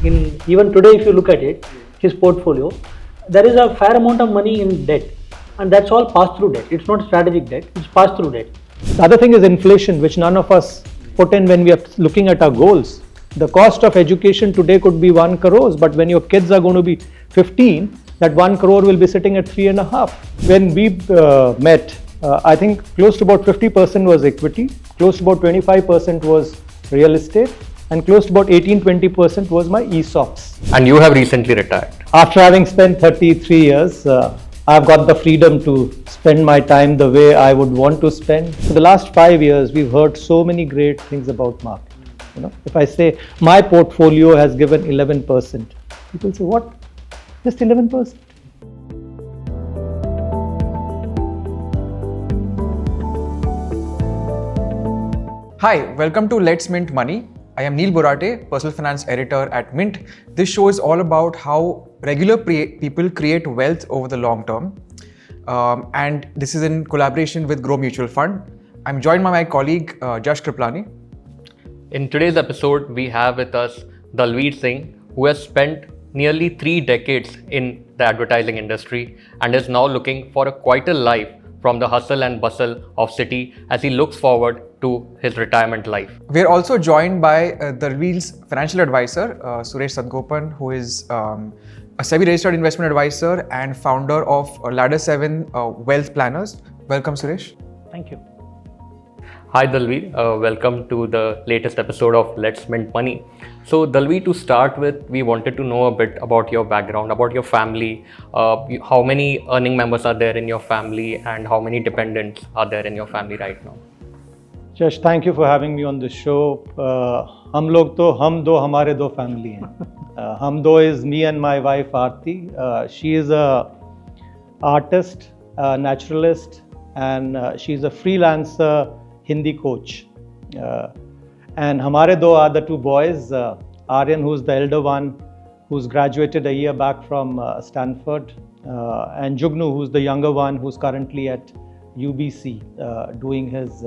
even today, if you look at it, his portfolio, there is a fair amount of money in debt, and that's all pass-through debt. It's not strategic debt; it's pass-through debt. The other thing is inflation, which none of us put in when we are looking at our goals. The cost of education today could be 1 crore, but when your kids are going to be 15, that 1 crore will be sitting at 3.5. When we met, I think close to about 50% was equity, close to about 25% was real estate, and close to about 18-20% was my ESOPs. And you have recently retired. After having spent 33 years, I've got the freedom to spend my time the way I would want to spend. For the last 5 years, we've heard so many great things about market. If I say my portfolio has given 11%, people say, what? Just 11%? Hi, welcome to Let's Mint Money. I am Neil Borate, personal finance editor at Mint. This show is all about how regular people create wealth over the long term. And this is in collaboration with Grow Mutual Fund. I'm joined by my colleague, Jash Kriplani. In today's episode, we have with us Dalveer Singh, who has spent nearly 3 decades in the advertising industry and is now looking for quite a life from the hustle and bustle of city as he looks forward to his retirement life. We're also joined by Dalveer's financial advisor, Suresh Sadgopan, who is a SEBI-registered investment advisor and founder of Ladder 7 Wealth Planners. Welcome, Suresh. Thank you. Hi Dalveer, welcome to the latest episode of Let's Mint Money. So Dalveer, to start with, we wanted to know a bit about your background, about your family, how many earning members are there in your family and how many dependents are there in your family right now? Jash, thank you for having me on the show. हम लोग तो हम दो हमारे दो family हैं. हम दो is me and my wife Aarti. She is a artist, a naturalist, and she's a freelancer Hindi coach. And हमारे दो are the 2 boys. Aryan, who's the elder one, who's graduated a year back from Stanford, and Jugnu, who's the younger one, who's currently at UBC doing his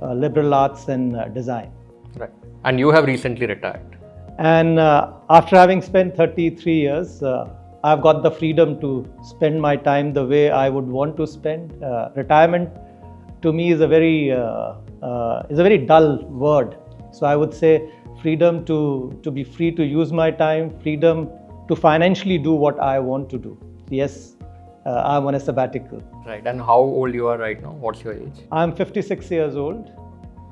liberal arts and design. Right. And you have recently retired. And after having spent 33 years, I've got the freedom to spend my time the way I would want to spend. Retirement to me is a very dull word. So I would say freedom to be free to use my time, freedom to financially do what I want to do. Yes, I'm on a sabbatical. Right. And how old you are right now? What's your age? I'm 56 years old.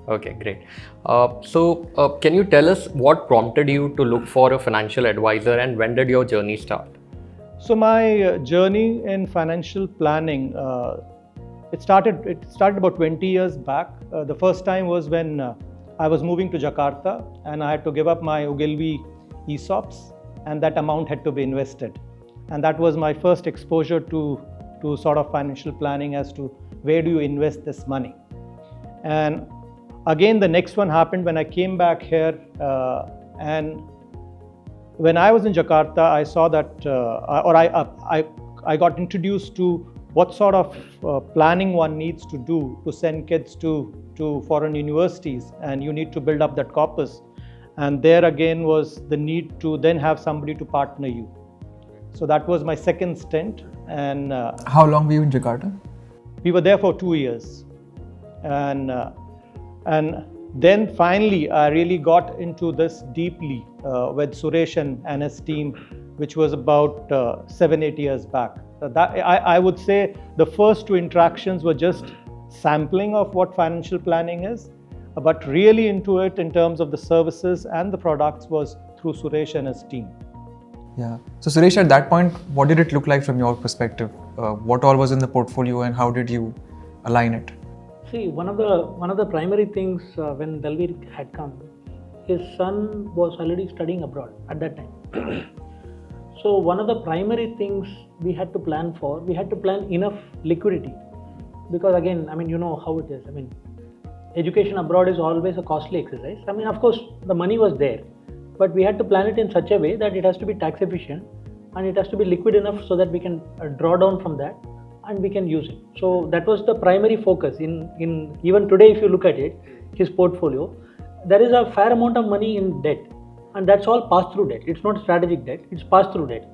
Okay, great. So can you tell us what prompted you to look for a financial advisor and when did your journey start? So my journey in financial planning, it started about 20 years back. The first time was when I was moving to Jakarta and I had to give up my Ogilvy ESOPs, and that amount had to be invested. And that was my first exposure to sort of financial planning as to where do you invest this money. And again, the next one happened when I came back here, and when I was in Jakarta, I saw that, I got introduced to what sort of planning one needs to do to send kids to foreign universities, and you need to build up that corpus. And there again was the need to then have somebody to partner you. So that was my second stint. And How long were you in Jakarta? we were there for 2 years. And then finally, I really got into this deeply with Suresh and his team, which was about 7-8 years back. I would say the first 2 interactions were just sampling of what financial planning is, but really into it in terms of the services and the products was through Suresh and his team. Yeah. So Suresh, at that point, what did it look like from your perspective? What all was in the portfolio and how did you align it? See, one of the primary things when Dalveer had come, his son was already studying abroad at that time. So one of the primary things we had to plan for, we had to plan enough liquidity, because again, I mean, you know how it is. I mean, education abroad is always a costly exercise. I mean, of course, the money was there, but we had to plan it in such a way that it has to be tax efficient and it has to be liquid enough so that we can draw down from that and we can use it. So that was the primary focus. In even today, if you look at it, his portfolio, there is a fair amount of money in debt, and that's all pass-through debt. It's not strategic debt, it's pass-through debt.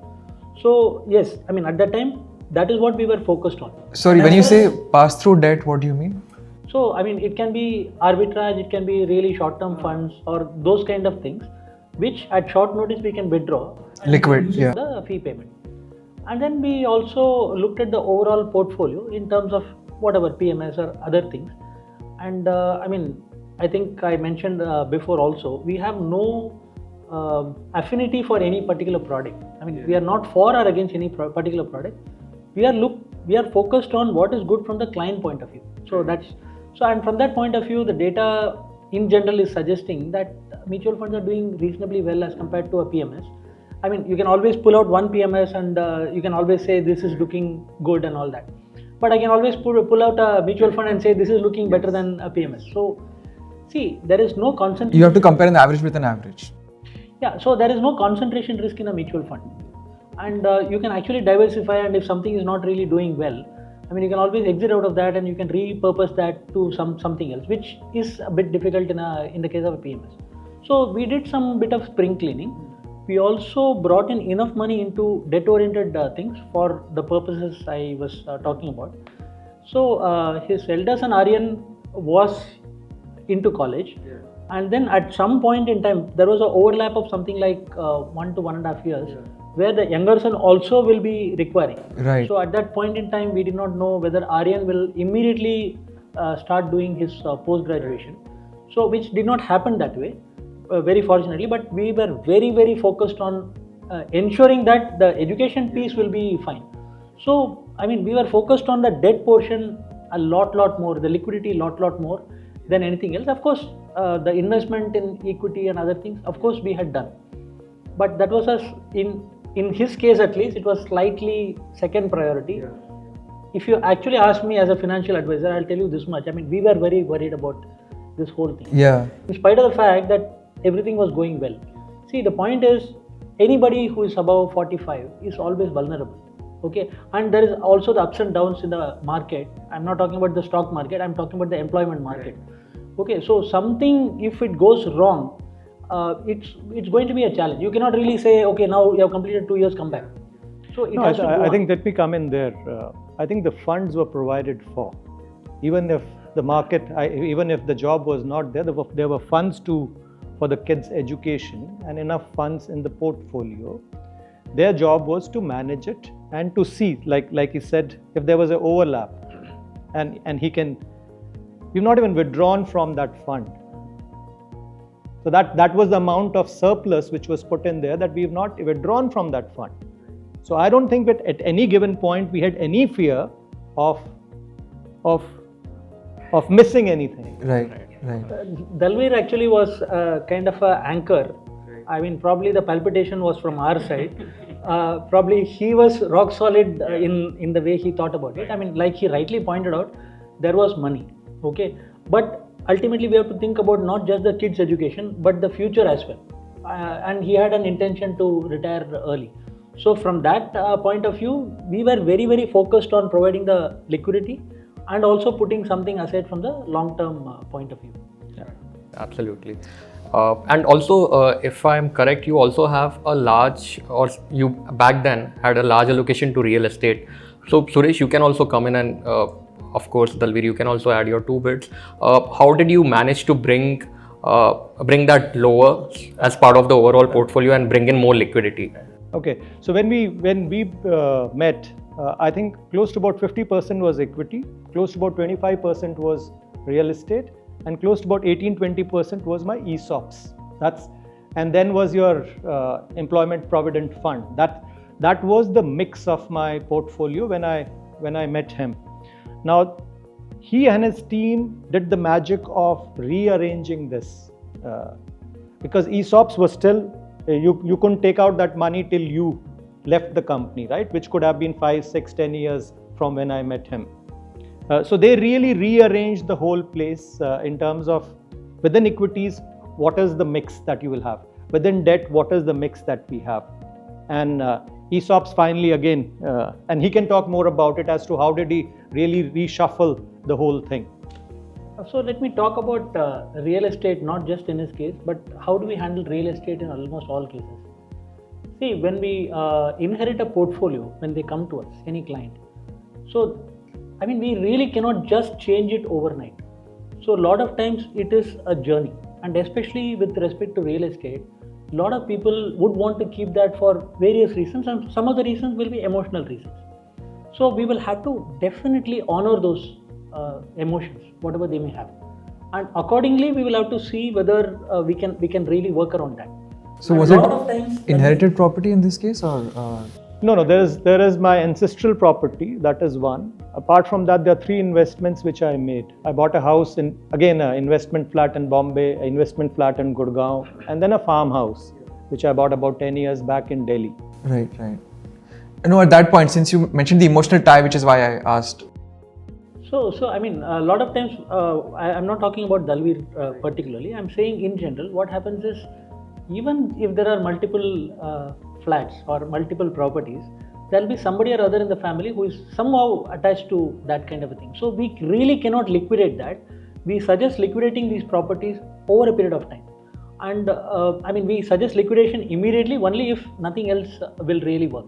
So yes, I mean, at that time, that is what we were focused on. Sorry, when you say pass-through debt, what do you mean? So, I mean, it can be arbitrage, it can be really short-term funds or those kind of things, which at short notice we can withdraw. Liquid, yeah. The fee payment. And then we also looked at the overall portfolio in terms of whatever PMS or other things. And I mean, I think I mentioned before also, we have no affinity for any particular product. I mean, we are not for or against any particular product. We are focused on what is good from the client point of view. And from that point of view, the data in general is suggesting that mutual funds are doing reasonably well as compared to a PMS. I mean, you can always pull out one PMS and you can always say this is looking good and all that. But I can always pull out a mutual fund and say this is looking better than a PMS. So, see, there is no concentration. You have to compare an average with an average. Yeah, so there is no concentration risk in a mutual fund. And you can actually diversify, and if something is not really doing well, I mean, you can always exit out of that and you can repurpose that to something else, which is a bit difficult in the case of a PMS. So we did some bit of spring cleaning. We also brought in enough money into debt-oriented things for the purposes I was talking about. So his eldest son Aryan was into college, and then at some point in time there was an overlap of something like 1 to 1.5 years. Where the younger son also will be requiring. Right. So at that point in time, we did not know whether Aryan will immediately start doing his post-graduation. So which did not happen that way, very fortunately, but we were very, very focused on ensuring that the education piece will be fine. So, I mean, we were focused on the debt portion a lot more, the liquidity lot more than anything else. Of course, the investment in equity and other things, of course, we had done. But that was in his case at least, it was slightly second priority. Yeah. If you actually ask me as a financial advisor, I'll tell you this much. I mean, we were very worried about this whole thing. Yeah. In spite of the fact that everything was going well. See, the point is, anybody who is above 45 is always vulnerable. Okay, and there is also the ups and downs in the market. I'm not talking about the stock market, I'm talking about the employment market. Okay, so something, if it goes wrong, it's going to be a challenge. You cannot really say, okay, now you have completed 2 years, come back. So it has to go I on. think let me come in there. I think the funds were provided for. Even if the market, even if the job was not there, there were funds for the kids' education and enough funds in the portfolio. Their job was to manage it and to see, like he said, if there was an overlap, and we've not even withdrawn from that fund. So that was the amount of surplus which was put in there that we have not withdrawn from that fund. So I don't think that at any given point we had any fear of missing anything. Right. Dalveer actually was kind of an anchor. I mean, probably the palpitation was from our side. Probably he was rock solid in the way he thought about it. I mean, like he rightly pointed out, there was money. Okay, but ultimately we have to think about not just the kids' education but the future as well. And he had an intention to retire early. So from that point of view, we were very, very focused on providing the liquidity and also putting something aside from the long-term point of view. Yeah, absolutely. And also, if I'm correct, you also have a large, or you back then had a large allocation to real estate. So Suresh, you can also come in and of course, Dalveer, you can also add your 2 bits. How did you manage to bring that lower as part of the overall portfolio and bring in more liquidity? Okay, so when we met, I think close to about 50% was equity, close to about 25% was real estate, and close to about 18-20% was my ESOPs. And then was your employment provident fund. That was the mix of my portfolio when I met him. Now, he and his team did the magic of rearranging this because ESOPs were still, you couldn't take out that money till you left the company, right? Which could have been 5, 6, 10 years from when I met him. So they really rearranged the whole place in terms of within equities, what is the mix that you will have? Within debt, what is the mix that we have? And ESOPs finally again, and he can talk more about it as to how did he really reshuffle the whole thing. So let me talk about real estate, not just in his case, but how do we handle real estate in almost all cases. See, when we inherit a portfolio, when they come to us, any client, so I mean, we really cannot just change it overnight. So a lot of times it is a journey, and especially with respect to real estate, a lot of people would want to keep that for various reasons, and some of the reasons will be emotional reasons. So we will have to definitely honor those emotions, whatever they may have, and accordingly we will have to see whether we can really work around that. So And was a it lot of times inherited property in this case, or? No, there is my ancestral property. That is one. Apart from that, there are 3 investments which I made. I bought a house in, again, an investment flat in Bombay, an investment flat in Gurgaon, and then a farmhouse, which I bought about 10 years back in Delhi. Right. No, at that point, since you mentioned the emotional tie, which is why I asked. So I mean, a lot of times, I'm not talking about Dalveer particularly. I'm saying in general, what happens is, even if there are multiple flats or multiple properties, there'll be somebody or other in the family who is somehow attached to that kind of a thing. So we really cannot liquidate that. We suggest liquidating these properties over a period of time. And I mean, we suggest liquidation immediately only if nothing else will really work.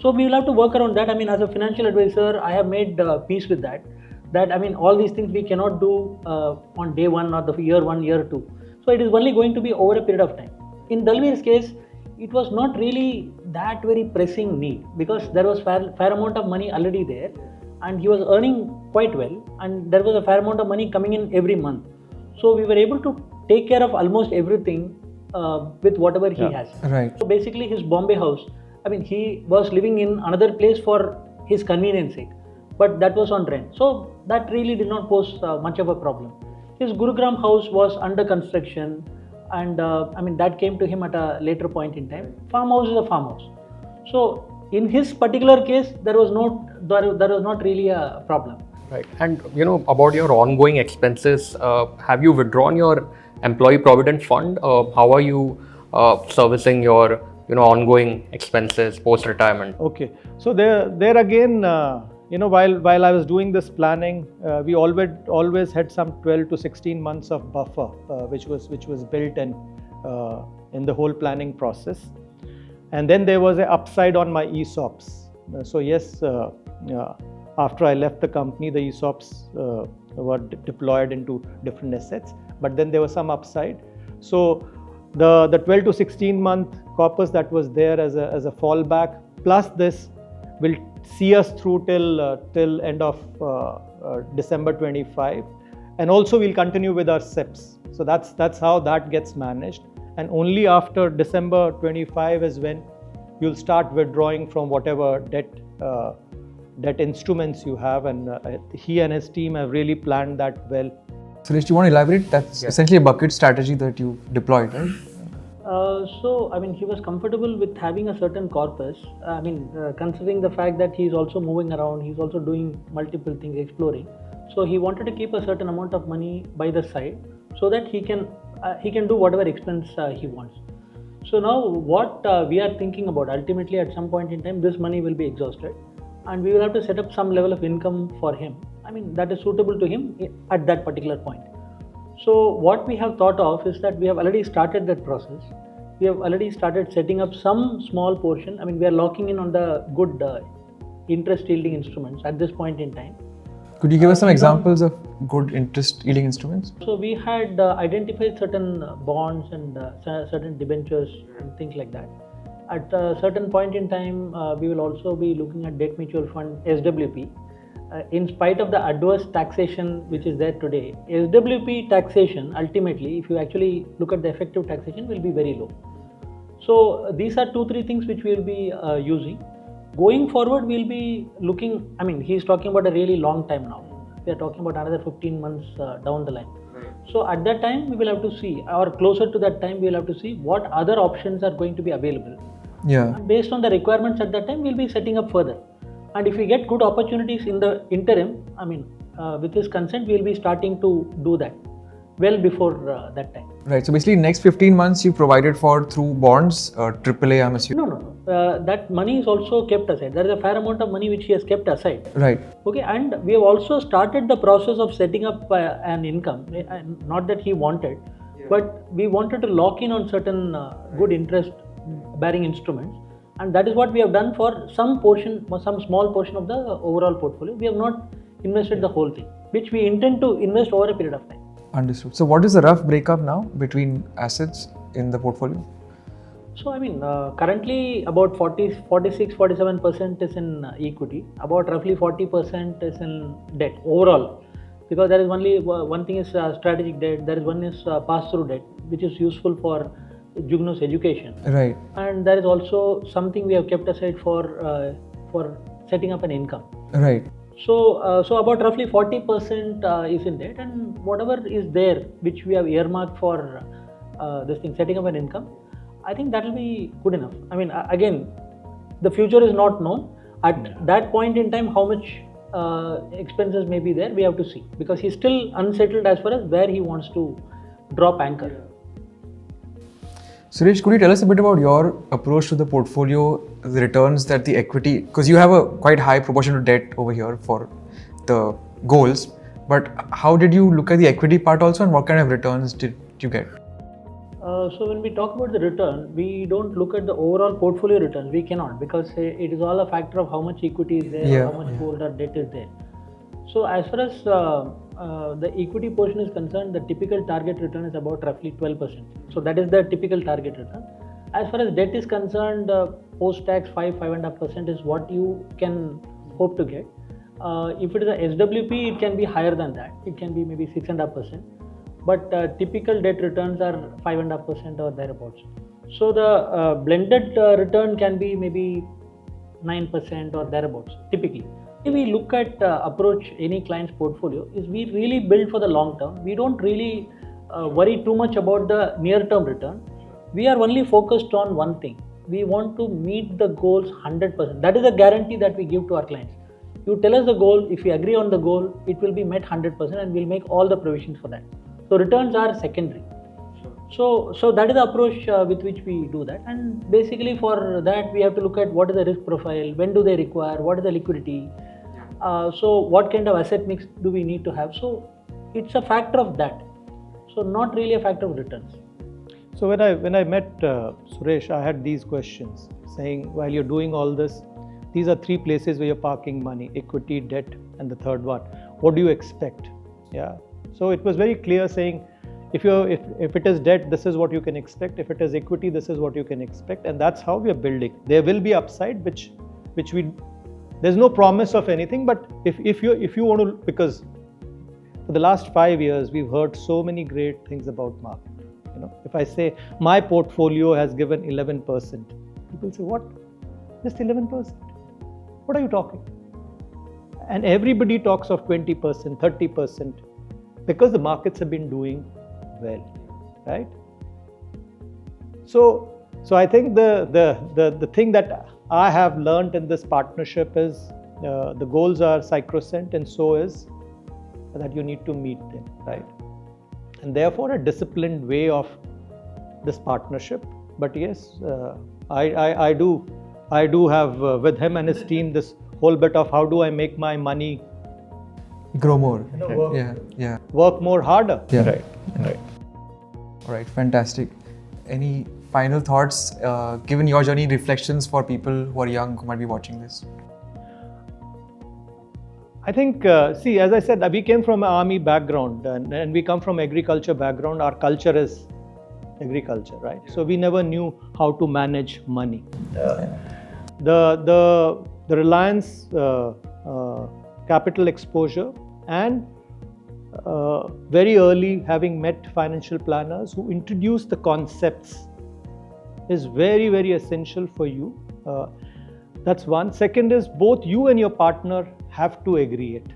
So we will have to work around that. I mean, as a financial advisor, I have made peace with that. That I mean, all these things we cannot do on day one or the year 1, year 2. So it is only going to be over a period of time. In Dalveer's case, it was not really that very pressing need, because there was fair amount of money already there, and he was earning quite well, and there was a fair amount of money coming in every month. So we were able to take care of almost everything with whatever he has. Right. So basically his Bombay house, I mean, he was living in another place for his convenience sake, but that was on rent. So that really did not pose much of a problem. His Gurugram house was under construction, and I mean, that came to him at a later point in time. Farmhouse is a farmhouse. So in his particular case, there was not really a problem. Right. And about your ongoing expenses, have you withdrawn your employee provident fund? How are you servicing your ongoing expenses post retirement? Okay, so there again, while I was doing this planning, we always had some 12 to 16 months of buffer, which was built in the whole planning process. And then there was an upside on my ESOPs. So yes, after I left the company, the ESOPs were deployed into different assets, but then there was some upside. So the 12 to 16 month corpus that was there as a fallback, plus this will see us through till end of December 25, and also we'll continue with our SIPs. So that's how that gets managed, and only after December 25 is when you'll start withdrawing from whatever debt instruments you have, and he and his team have really planned that well. Suresh, do you want to elaborate? That's essentially a bucket strategy that you deployed, right? So, I mean, he was comfortable with having a certain corpus. I mean, considering the fact that he's also moving around, he's also doing multiple things, exploring. So he wanted to keep a certain amount of money by the side so that he can do whatever expense he wants. So now what we are thinking about, ultimately at some point in time, this money will be exhausted, and we will have to set up some level of income for him. I mean, that is suitable to him at that particular point. So what we have thought of is that we have already started that process. We have already started setting up some small portion. I mean, we are locking in on the good interest yielding instruments at this point in time. Could you give us some examples of good interest yielding instruments? So we had identified certain bonds and certain debentures and things like that. At a certain point in time, we will also be looking at debt mutual fund, SWP. In spite of the adverse taxation which is there today, SWP taxation ultimately, if you actually look at the effective taxation, will be very low. So these are 2-3 things which we will be using. Going forward, we'll be looking, I mean, he's talking about a really long time now. We are talking about another 15 months down the line. Right. So at that time, we will have to see, or closer to that time, we will have to see what other options are going to be available. Yeah. And based on the requirements at that time, we'll be setting up further. And if we get good opportunities in the interim, I mean, with his consent, we'll be starting to do that well before that time. Right. So basically, next 15 months you provided for through bonds, AAA, I'm assuming. No. that money is also kept aside. There is a fair amount of money which he has kept aside. Right. Okay, and we have also started the process of setting up an income. Not that he wanted, but we wanted to lock in on certain good interest bearing instruments, and that is what we have done for some portion, some small portion of the overall portfolio. We have not invested the whole thing, which we intend to invest over a period of time. Understood. So what is the rough breakup now between assets in the portfolio? So I mean, currently about 46-47% is in equity, about roughly 40% is in debt overall, because there is only one thing is strategic debt, there is one is pass-through debt, which is useful for Jugno's education. Right. And there is also something we have kept aside for setting up an income. Right. So about roughly 40% is in debt, and whatever is there which we have earmarked for this thing, setting up an income, I think that will be good enough. I mean, again, the future is not known. At that point in time, how much expenses may be there, we have to see, because he's still unsettled as far as where he wants to drop anchor. Suresh, could you tell us a bit about your approach to the portfolio, the returns that the equity, because you have a quite high proportion of debt over here for the goals, but how did you look at the equity part also, and what kind of returns did you get? So when we talk about the return, we don't look at the overall portfolio returns. We cannot, because it is all a factor of how much equity is there, how much gold or debt is there. So as far as the equity portion is concerned, the typical target return is about roughly 12%. So that is the typical target return. As far as debt is concerned, post-tax 5.5% is what you can hope to get. If it is a SWP, it can be higher than that. It can be maybe 6.5%. But typical debt returns are 5.5% or thereabouts. So the blended return can be maybe 9% or thereabouts, typically. If we look at approach any client's portfolio, is we really build for the long term. We don't really worry too much about the near-term return. We are only focused on one thing. We want to meet the goals 100%. That is a guarantee that we give to our clients. You tell us the goal, if we agree on the goal, it will be met 100% and we'll make all the provisions for that. So returns are secondary. So that is the approach with which we do that. And basically for that, we have to look at what is the risk profile, when do they require, what is the liquidity, so what kind of asset mix do we need to have. So it's a factor of that. So not really a factor of returns. So when I met Suresh, I had these questions saying, while you're doing all this, these are three places where you're parking money: equity, debt, and the third one. What do you expect? Yeah. So it was very clear saying, if it is debt, this is what you can expect. If it is equity, this is what you can expect, and that's how we are building. There will be upside, which we, there's no promise of anything. But if you want to, because for the last 5 years we've heard so many great things about market. You know, if I say my portfolio has given 11%, people say, what? Just 11%? What are you talking? And everybody talks of 20%, 30%. Because the markets have been doing well, right? So I think the thing that I have learned in this partnership is the goals are sacrosanct, and so is that you need to meet them, right? And therefore a disciplined way of this partnership. But yes, I do have with him and his team this whole bit of how do I make my money grow more. Work more harder. Yeah. Right. All right, fantastic. Any final thoughts, given your journey, reflections for people who are young who might be watching this? I think, see, as I said, we came from an army background and we come from agriculture background. Our culture is agriculture, right? So we never knew how to manage money. The reliance capital exposure, and very early having met financial planners who introduce the concepts is very, very essential for you. That's one. Second is both you and your partner have to agree it.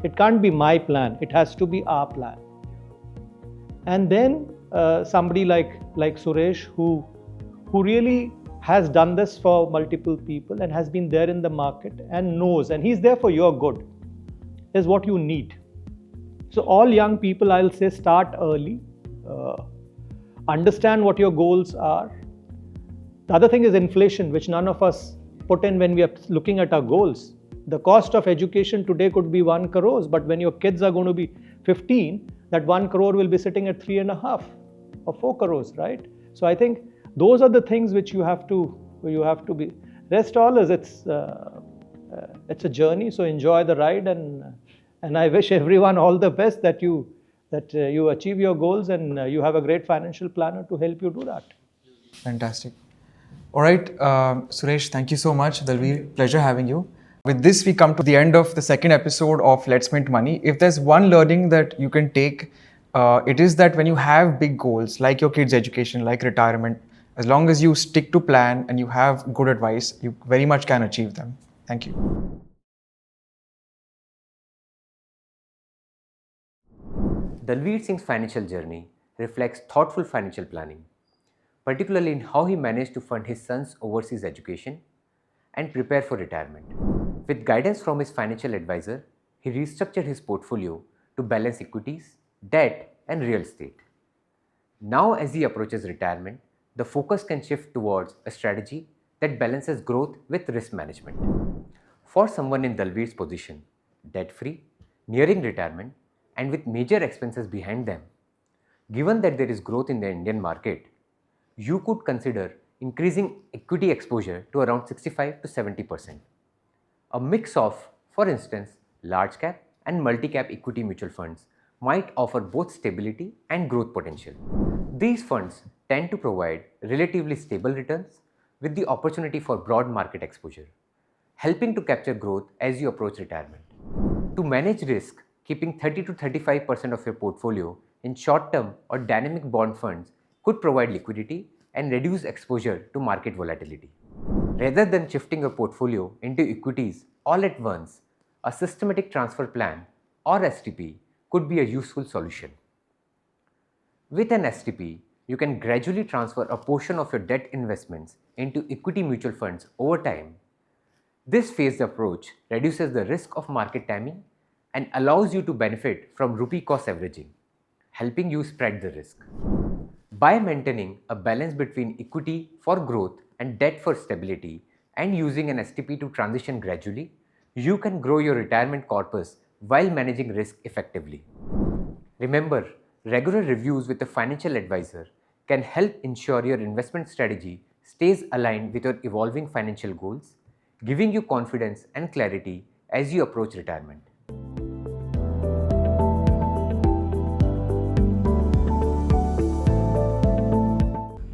It can't be my plan. It has to be our plan. And then somebody like Suresh who really has done this for multiple people and has been there in the market and knows, and he's there for your good, is what you need. So all young people, I'll say, start early, understand what your goals are, The other thing is inflation, which none of us put in when we are looking at our goals. The cost of education today could be 1 crore, but when your kids are going to be 15, that 1 crore will be sitting at 3.5 or 4 crores, right? So I think those are the things which you have to be. Rest all is it's a journey. So enjoy the ride, and I wish everyone all the best that you achieve your goals, and you have a great financial planner to help you do that. Fantastic. All right, Suresh, thank you so much. Dalveer, pleasure having you. With this, we come to the end of the second episode of Let's Mint Money. If there's one learning that you can take, it is that when you have big goals, like your kids' education, like retirement, as long as you stick to plan and you have good advice, you very much can achieve them. Thank you. Dalveer Singh's financial journey reflects thoughtful financial planning, particularly in how he managed to fund his son's overseas education and prepare for retirement. With guidance from his financial advisor, he restructured his portfolio to balance equities, debt, and real estate. Now, as he approaches retirement, the focus can shift towards a strategy that balances growth with risk management. For someone in Dalveer's position, debt-free, nearing retirement, and with major expenses behind them, given that there is growth in the Indian market, you could consider increasing equity exposure to around 65 to 70%. A mix of, for instance, large cap and multi-cap equity mutual funds might offer both stability and growth potential. These funds tend to provide relatively stable returns with the opportunity for broad market exposure, helping to capture growth as you approach retirement. To manage risk, keeping 30 to 35% of your portfolio in short-term or dynamic bond funds could provide liquidity and reduce exposure to market volatility. Rather than shifting your portfolio into equities all at once, a systematic transfer plan or STP could be a useful solution. With an STP, you can gradually transfer a portion of your debt investments into equity mutual funds over time. This phased approach reduces the risk of market timing and allows you to benefit from rupee cost averaging, helping you spread the risk. By maintaining a balance between equity for growth and debt for stability and using an STP to transition gradually, you can grow your retirement corpus while managing risk effectively. Remember, regular reviews with a financial advisor can help ensure your investment strategy stays aligned with your evolving financial goals, giving you confidence and clarity as you approach retirement.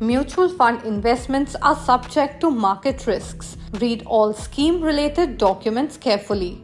Mutual fund investments are subject to market risks. Read all scheme-related documents carefully.